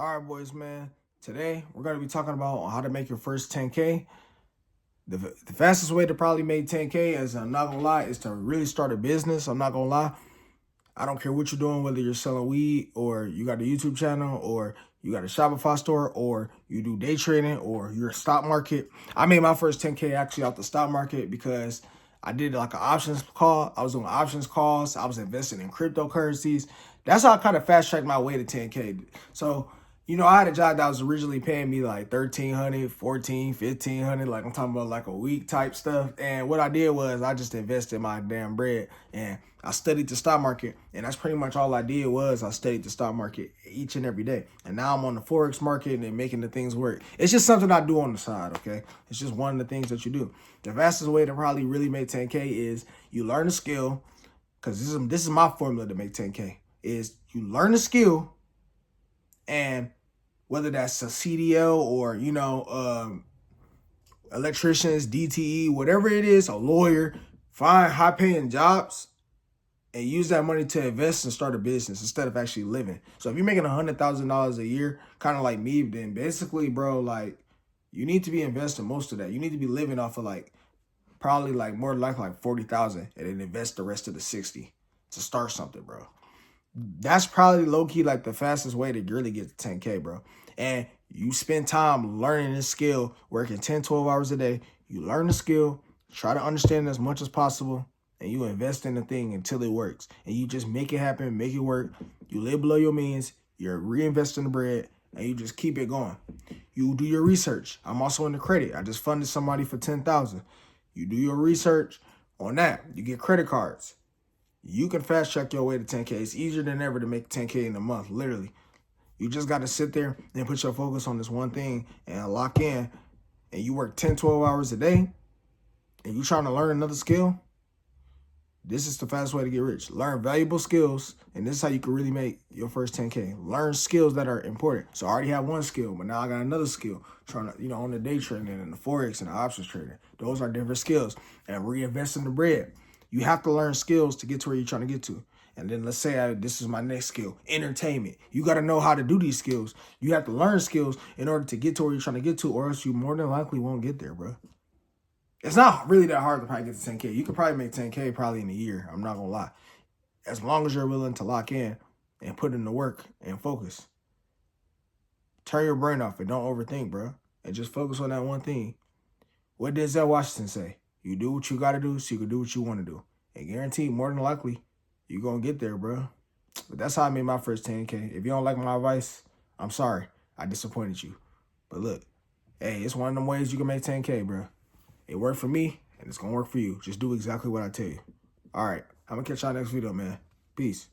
All right, boys, man. Today, we're going to be talking about how to make your first 10K. The fastest way to probably make 10K, as I'm not going to lie, is to really start a business. I'm not going to lie. I don't care what you're doing, whether you're selling weed or you got a YouTube channel or you got a Shopify store or you do day trading or you're a stock market. I made my first 10K actually out the stock market because I did like an options call. I was doing options calls. I was investing in cryptocurrencies. That's how I kind of fast tracked my way to 10K. So, I had a job that was originally paying me like 1,300, 14, 1,500, like I'm talking about like a week type stuff. And what I did was I just invested my damn bread and I studied the stock market. And that's pretty much all I did was I studied the stock market each and every day. And now I'm on the Forex market and making the things work. It's just something I do on the side, okay? It's just one of the things that you do. The fastest way to probably really make 10K is you learn a skill, because this is my formula to make 10K, is you learn a skill, and whether that's a CDL or, electricians, DTE, whatever it is, a lawyer, find high paying jobs and use that money to invest and start a business instead of actually living. So if you're making $100,000 a year, kind of like me, then basically, bro, like you need to be investing most of that. You need to be living off of probably more like 40,000 and then invest the rest of the 60 to start something, bro. That's probably low-key like the fastest way to really get to 10K, bro. And you spend time learning this skill, working 10, 12 hours a day. You learn the skill, try to understand as much as possible, and you invest in the thing until it works. And you just make it happen, make it work. You live below your means, you're reinvesting the bread, and you just keep it going. You do your research. I'm also in the credit. I just funded somebody for 10,000. You do your research on that. You get credit cards. You can fast track your way to 10K. It's easier than ever to make 10K in a month, literally. You just got to sit there and put your focus on this one thing and lock in. And you work 10, 12 hours a day and you trying to learn another skill. This is the fastest way to get rich. Learn valuable skills, and this is how you can really make your first 10K. Learn skills that are important. So I already have one skill, but now I got another skill. Trying to, on the day trading and the Forex and the options trading. Those are different skills. And reinvest in the bread. You have to learn skills to get to where you're trying to get to. And then let's say this is my next skill, entertainment. You got to know how to do these skills. You have to learn skills in order to get to where you're trying to get to, or else you more than likely won't get there, bro. It's not really that hard to probably get to 10K. You could probably make 10K probably in a year. I'm not going to lie. As long as you're willing to lock in and put in the work and focus. Turn your brain off and don't overthink, bro. And just focus on that one thing. What did Denzel Washington say? You do what you got to do so you can do what you want to do. And guaranteed, more than likely, you're going to get there, bro. But that's how I made my first 10K. If you don't like my advice, I'm sorry. I disappointed you. But look, hey, it's one of them ways you can make 10K, bro. It worked for me, and it's going to work for you. Just do exactly what I tell you. All right. I'm going to catch y'all next video, man. Peace.